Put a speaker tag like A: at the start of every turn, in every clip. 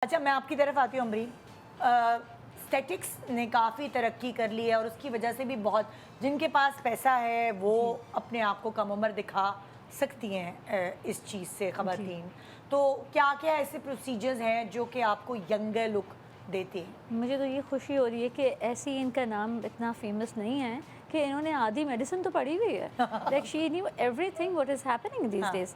A: अच्छा, मैं आपकी तरफ आती हूँ अमरीन। स्टैटिक्स ने काफ़ी तरक्की कर ली है और उसकी वजह से भी बहुत जिनके पास पैसा है वो अपने आप को कम उम्र दिखा सकती हैं इस चीज़ से ख़वातीन। तो क्या क्या ऐसे प्रोसीजर्स हैं जो कि आपको यंगर लुक देते हैं?
B: मुझे तो ये खुशी हो रही है कि ऐसी इनका नाम इतना फेमस नहीं है कि इन्होंने आधी मेडिसिन तो पढ़ी हुई है। Like she knew everything what is happening these days.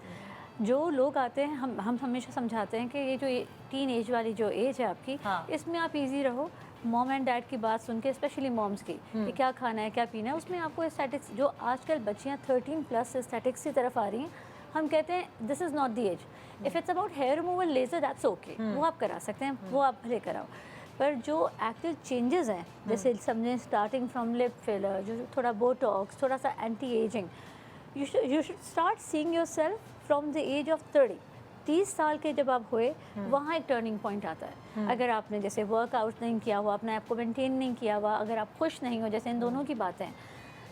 B: जो लोग आते हैं हम हमेशा समझाते हैं कि ये जो टीन एज वाली जो एज है आपकी, इसमें आप इजी रहो। मॉम एंड डैड की बात सुन के, स्पेशली मॉम्स की, कि क्या खाना है क्या पीना है, उसमें आपको एस्थेटिक्स, जो आजकल बच्चियाँ 13+ एस्थेटिक्स की तरफ आ रही हैं, हम कहते हैं this is not the age. If it's about hair removal laser that's okay, वो आप करा सकते हैं, वो आप भले कराओ। पर जो एक्टिव चेंजेस हैं, जैसे समझें स्टार्टिंग फ्रॉम लिप फिलर, जो थोड़ा बोटॉक्स, थोड़ा सा anti ageing, you should start seeing yourself from the age of 30 साल के जब आप हुए, वहाँ एक टर्निंग पॉइंट आता है। अगर आपने जैसे वर्कआउट नहीं किया हुआ, अपने आप को मेंटेन नहीं किया हुआ, अगर आप खुश नहीं हो, जैसे इन दोनों की बातें हैं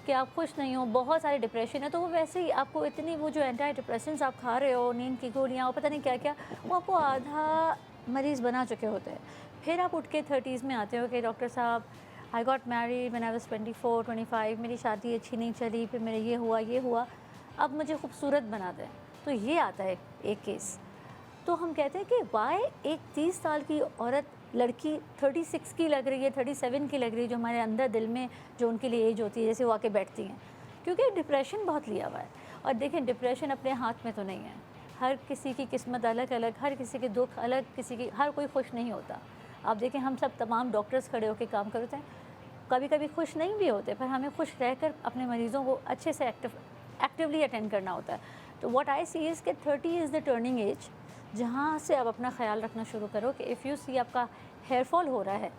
B: कि आप खुश नहीं हो, बहुत सारे डिप्रेशन है, तो वो वैसे ही आपको इतनी वो जो एंटी डिप्रेसेंट्स आप खा रहे हो, नींद की गोलियाँ, वो पता नहीं क्या क्या, वो आपको आधा मरीज़ बना चुके होते हैं। फिर आप उठ के 30s में आते हो कि डॉक्टर साहब, I got married when I was 24-25, मेरी शादी अच्छी नहीं चली, फिर मेरे ये हुआ, अब मुझे खूबसूरत बना दें। तो ये आता है एक केस। तो हम कहते हैं कि वाई एक 30 साल की औरत, लड़की 36 की लग रही है, 37 की लग रही है, जो हमारे अंदर दिल में जो उनके लिए एज होती है, जैसे वो आके बैठती हैं, क्योंकि डिप्रेशन बहुत लिया हुआ है। और देखें, डिप्रेशन अपने हाथ में तो नहीं है, हर किसी की किस्मत अलग अलग, हर किसी के दुख अलग, किसी की, हर कोई खुश नहीं होता। आप देखें, हम सब तमाम डॉक्टर्स खड़े होकर काम करते हैं, कभी कभी खुश नहीं भी होते, पर हमें खुश रहकर अपने मरीज़ों को अच्छे से एक्टिवली अटेंड करना होता है। तो व्हाट आई सी इज़ कि 30 इज़ द टर्निंग एज, जहाँ से आप अपना ख्याल रखना शुरू करो कि इफ़ यू सी आपका हेयर फॉल हो रहा है,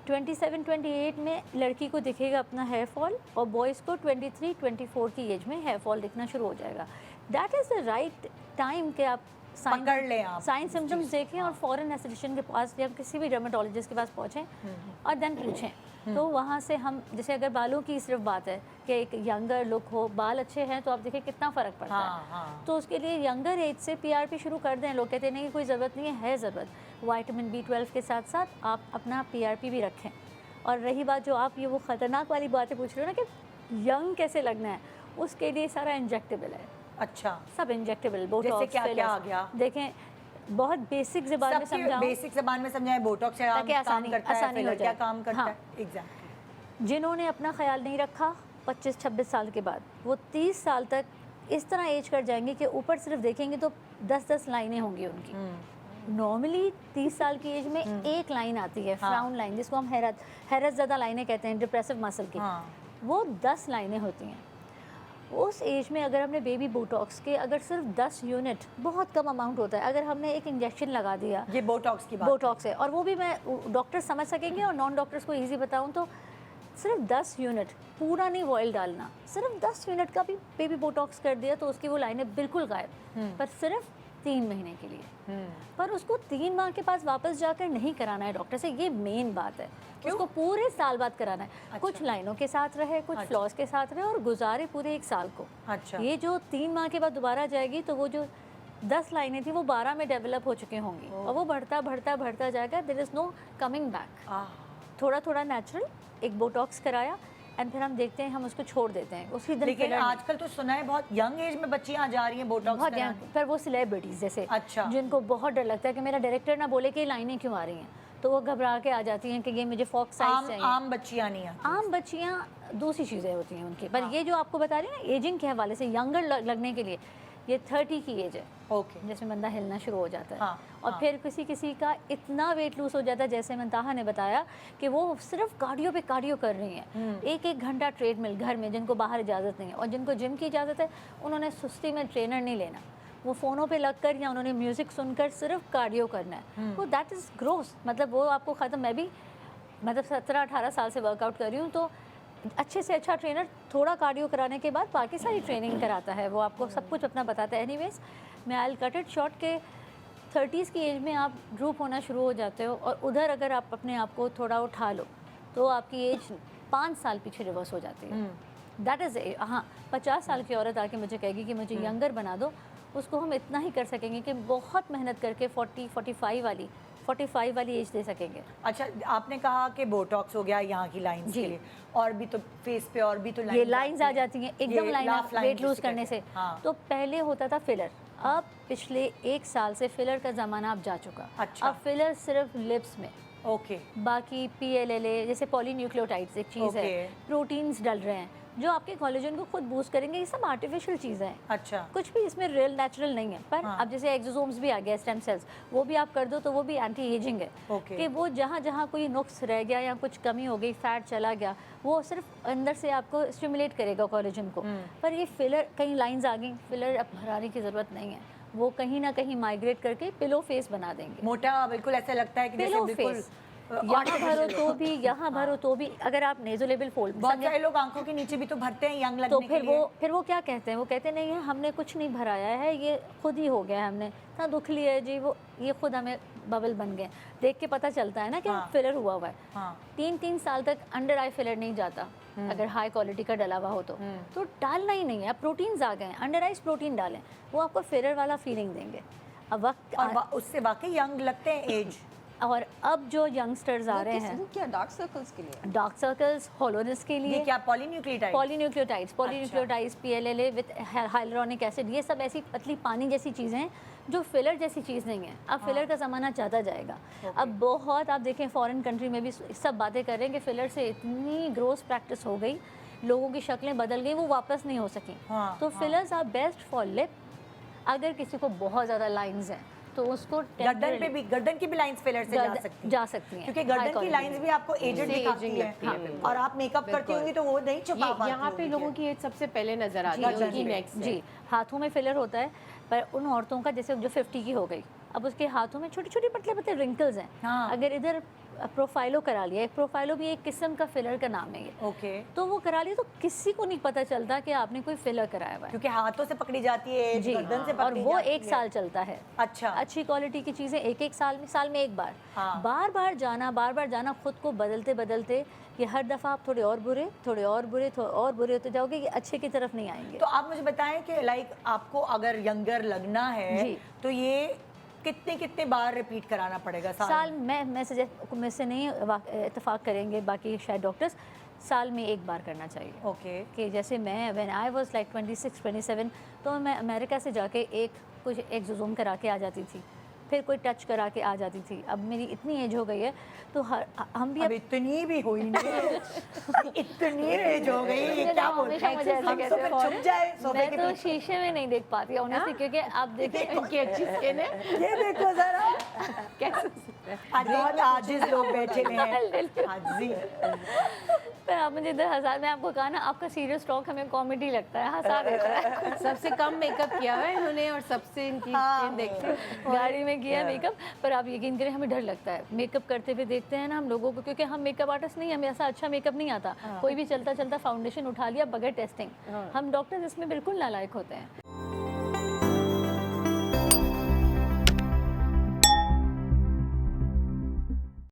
B: 27-28 में लड़की को दिखेगा अपना हेयर फॉल, और बॉयज़ को 23-24 की एज में हेयर फॉल दिखना शुरू हो जाएगा। That is the right time कि आप
A: पकड़ लें, आप
B: साइन सिम्टम्स देखें और फ़ौरन एस्थेटिशियन के पास या किसी भी डर्मेटोलॉजिस्ट के पास पहुँचें और देन पूछें। तो वहाँ से हम, जैसे अगर बालों की सिर्फ बात है कि एक यंगर लुक हो, बाल अच्छे हैं, तो आप देखिए कितना फ़र्क पड़ता है। तो उसके लिए यंगर एज से पीआरपी शुरू कर दें। लोग कहते हैं नहीं, कोई ज़रूरत नहीं है ज़रूरत। विटामिन B12 के साथ साथ आप अपना पीआरपी भी रखें। और रही बात जो आप ये वो ख़तरनाक वाली बातें पूछ रहे हो ना कि यंग कैसे लगना है, उसके लिए सारा इंजेक्टेबल है।
A: अच्छा,
B: सब इंजेक्टेबल,
A: जैसे
B: बोटॉक्स,
A: क्या क्या आ गया?
B: देखें, बहुत बेसिक ज़बान में समझाऊं,
A: बेसिक ज़बान में समझाएं। बोटॉक्स क्या काम करता है, फिलर क्या काम करता है? एग्जैक्टली।
B: जिन्होंने अपना ख्याल नहीं रखा 25-26 साल के बाद, वो 30 साल तक इस तरह एज कर जाएंगे कि ऊपर सिर्फ देखेंगे तो 10-10 लाइनें होंगी उनकी। नॉर्मली 30 साल की एज में एक लाइन आती है, फ्राउन लाइन, जिसको हम हैरत ज़्यादा लाइनें कहते हैं, डिप्रेसिव मसल की। वो 10 लाइनें होती हैं। उस एज में अगर हमने बेबी बोटॉक्स के अगर सिर्फ 10 यूनिट, बहुत कम अमाउंट होता है, अगर हमने एक इंजेक्शन लगा दिया,
A: ये बोटॉक्स की बात,
B: बोटॉक्स है, और वो भी मैं डॉक्टर समझ सकेंगे और नॉन डॉक्टर्स को इजी बताऊं तो सिर्फ 10 यूनिट, पूरा नहीं ऑयल डालना, सिर्फ 10 यूनिट का भी बेबी बोटॉक्स कर दिया तो उसकी वो लाइनें बिल्कुल गायब। पर सिर्फ 3 महीने के लिए। पर उसको 3 माह के पास वापस जाकर नहीं कराना है डॉक्टर से, ये मेन बात है। उसको पूरे साल बाद कराना है। अच्छा। कुछ लाइनों के साथ रहे, कुछ फ्लॉस के साथ रहे, और गुजारे पूरे 1 साल को। अच्छा। ये जो 3 माह के बाद दोबारा जाएगी तो वो जो 10 लाइनें थी वो 12 में डेवलप हो चुकी होंगी, और वो बढ़ता जाएगा। There is no coming back. थोड़ा थोड़ा नेचुरल एक बोटॉक्स कराया, एंड फिर हम देखते हैं, हम उसको छोड़ देते हैं उसी दिन।
A: लेकिन आजकल तो सुना है बहुत यंग एज में बच्चियां जा रही हैं बोटॉक्स
B: बहुत यंग, पर वो सेलिब्रिटीज़ जैसे,
A: अच्छा,
B: जिनको बहुत डर लगता है कि मेरा डायरेक्टर ना बोले कि लाइनें क्यों आ रही हैं, तो वो घबरा के आ जाती हैं कि ये मुझे फॉक्स साइज चाहिए।
A: आम बच्चियां नहीं आती।
B: आम बच्चियाँ दूसरी चीज़ें होती हैं उनकी। पर ये जो आपको बता रही है ना एजिंग के हवाले से, यंगर लगने के लिए, ये 30 की एज है।
A: ओके।
B: जिसमें बंदा हिलना शुरू हो जाता है। और फिर किसी का इतना वेट लूज हो जाता है, जैसे मंताहा ने बताया कि वो सिर्फ कार्डियो पे कार्डियो कर रही हैं, 1-1 घंटा ट्रेडमिल घर में, जिनको बाहर इजाज़त नहीं है, और जिनको जिम की इजाज़त है, उन्होंने सुस्ती में ट्रेनर नहीं लेना, वो फ़ोनों पे लगकर या उन्होंने म्यूज़िक सुनकर सिर्फ कार्डियो करना है। वो दैट इज़ ग्रोस, मतलब वो आपको ख़त्म। मैं भी मतलब 17-18 साल से वर्कआउट कर रही हूँ, तो अच्छे से अच्छा ट्रेनर थोड़ा कार्डियो कराने के बाद बाकी सारी ट्रेनिंग कराता है, वो आपको सब कुछ अपना बताता है। एनीवेज, मैं I will cut it short के 30s की एज में आप ड्रूप होना शुरू हो जाते हो, और उधर अगर आप अपने आप को थोड़ा उठा लो तो आपकी एज 5 साल पीछे रिवर्स हो जाती है। दैट इज़, हाँ, 50 साल की औरत आके मुझे कहेगी कि मुझे यंगर बना दो, उसको हम इतना ही कर सकेंगे कि बहुत मेहनत करके 40-45 वाली 45 वाली एज दे सकेंगे।
A: अच्छा, आपने कहा कि बोटॉक्स हो गया यहाँ की लाइंस
B: जी।
A: के लिए, और भी तो फेस पे और भी तो
B: ये लाइंस आ जाती हैं एकदम
A: ये
B: line
A: laugh line
B: weight lose
A: जिसे
B: करने
A: कहते
B: से।
A: हैं। हाँ।
B: तो पहले होता था फिलर, अब पिछले 1 साल से फिलर का ज़माना अब जा चुका।
A: अच्छा।
B: अब फिलर सिर्फ लिप्स में,
A: ओके।
B: बाकी PLLA जैसे पॉलीन्यूक्लियोटाइड्स एक चीज़ है,
A: ओके।
B: प्रोटीन्स डल रहे हैं जो आपके कोलेजन को खुद बूस्ट करेंगे। ये सब आर्टिफिशियल चीज़ें हैं,
A: अच्छा।
B: कुछ भी इसमें रियल नेचुरल नहीं है। पर
A: हाँ।
B: अब जैसे एक्सोसोम्स भी आ गया, स्टेम सेल्स, वो भी आप कर दो तो वो भी एंटी एजिंग है।
A: ओके।
B: कि वो जहाँ जहाँ कोई नुक्स रह गया या कुछ कमी हो गई, फैट चला गया, वो सिर्फ अंदर से आपको स्टिमुलेट करेगा कोलेजन को। पर ये फिलर, कहीं लाइंस आ गई, फिलर अब भराने की ज़रूरत नहीं है, वो कहीं ना कहीं माइग्रेट करके पिलो फेस बना देंगे।
A: मोटा बिल्कुल ऐसा लगता है कि जैसे
B: पिलो
A: बिल्कुल
B: फेस, यहाँ भरो तो भी, यहाँ भरो तो भी, अगर आप नेजोलेबल फोल्ड,
A: बहुत सारे लोग आंखों के नीचे भी तो भरते हैं यंग लगने
B: तो
A: के लिए।
B: फिर वो क्या कहते हैं, वो कहते नहीं है हमने कुछ नहीं भराया है, ये खुद ही हो गया है, हमने इतना दुख लिया है जी, वो ये खुद हमें बबल बन गए। देख के पता चलता है ना कि
A: हाँ।
B: फिलर हुआ हुआ है।
A: हाँ।
B: 3 साल तक अंडर आई फिलर नहीं जाता अगर हाई क्वालिटी का डला हुआ हो तो डालना ही नहीं है। अब प्रोटीन्स आ गए हैं, अंडर आइज प्रोटीन डालें, वो आपको फिलर वाला फीलिंग देंगे। अब वक्त
A: और उससे वाकई यंग लगते हैं एज।
B: और अब जो यंगस्टर्स आ रहे हैं,
C: वो क्या डार्क सर्कल्स के लिए?
B: डार्क सर्कल्स, हॉलोनेस के
A: ये
B: लिए,
A: क्या polynucleotide?
B: Polynucleotides, PLLA with hyaluronic acid, ये सब ऐसी पतली पानी जैसी चीज़ें हैं जो फिलर जैसी चीज़ नहीं है। अब फिलर का ज़माना ज़्यादा जाएगा। अब बहुत आप देखें फॉरेन कंट्री में भी सब बातें कर रहे हैं कि फिलर से इतनी ग्रोस प्रैक्टिस हो गई, लोगों की शक्लें बदल गई, वो वापस नहीं हो सकी।
A: हाँ,
B: तो fillers are best for lip. अगर किसी को बहुत ज़्यादा लाइंस हैं तो उसको
A: गर्दन पे भी, गर्दन की भी लाइंस फिलर से जा सकती हैं
B: क्योंकि
A: गर्दन की लाइंस भी आपको एजेड दिखाती
C: aging
A: है।
C: लगती है, बिल्कुल।
A: और आप मेकअप करती होंगी तो वो नहीं छुपा पाती
C: यहाँ पे
A: होंगी।
C: लोगों की एज सबसे पहले नजर आती
A: गर्दन
C: है, उनकी
A: पे।
C: नेक्स्ट
B: जी, हाथों में फिलर होता है, पर उन औरतों का जैसे जो 50 की हो गई, अब उसके हाथों में छोटे छोटे पतले पतले रिंकल्स हैं।
A: हाँ।
B: अगर इधर प्रोफाइलो करा लिया, एक प्रोफाइलो भी एक किस्म का फिलर का नाम है ये,
A: ओके।
B: तो वो करा लिया तो किसी को नहीं पता चलता कि आपने कोई फिलर कराया हुआ है।
A: क्योंकि हाथों से पकड़ी जाती है,
B: जी,
A: गर्दन से
B: और
A: पकड़ी
B: वो
A: जाती
B: 1 साल चलता है।
A: अच्छा।
B: अच्छी क्वालिटी की चीज़ें एक साल में एक बार,
A: हाँ।
B: बार बार जाना, खुद को बदलते बदलते कि हर दफ़ा आप थोड़े और बुरे थोड़े और बुरे होते जाओगे कि अच्छे की तरफ नहीं आएंगे।
A: तो आप मुझे बताएं कि लाइक आपको अगर यंगर लगना है
B: जी।
A: तो ये कितने बार रिपीट कराना पड़ेगा
B: साल मैं सजेस्ट मुझसे नहीं इत्तेफाक करेंगे बाकी शायद डॉक्टर्स, साल में एक बार करना चाहिए।
A: ओके।
B: कि जैसे मैं व्हेन आई वाज लाइक 26-27 तो मैं अमेरिका से जाके कुछ एक्सोसोम करा के आ जाती थी, फिर कोई टच करा के आ जाती थी। अब मेरी इतनी एज हो गई है तो हम भी
A: अब इतनी भी हुई नहीं इतनी एज हो गई, ये क्या बोल रहे
B: हमेशा मुझे ऐसे
A: हैं? हम
B: कहते
A: तो
B: हैं।
A: फिर छुप जाए सोफे
B: मैं
A: के
B: तो
A: पीछे।
B: शीशे में नहीं देख पाती ऑनेस्टली, क्योंकि आप देखिए
C: इनकी अच्छी स्किन है।
A: ये देखो जरा,
C: कैसे
A: आज बहुत आजिज लोग बैठे हुए हैं। आजी।
B: पर आप मुझे इधर हंसा, मैं आपको कहा ना आपका सीरियस टॉक हमें कॉमेडी लगता है, हंसा देता है।
C: सबसे कम मेकअप किया हुआ है इन्होंने और सबसे इनकी स्किन देखते
B: गाड़ी में किया मेकअप, पर आप यकीन करें हमें डर लगता है मेकअप करते हुए देखते हैं ना हम लोगों को, क्योंकि हम मेकअप आर्टिस्ट नहीं, हमें ऐसा अच्छा मेकअप नहीं आता। कोई भी चलता चलता फाउंडेशन उठा लिया बगैर टेस्टिंग, हम डॉक्टर्स इसमें बिल्कुल नालायक होते हैं।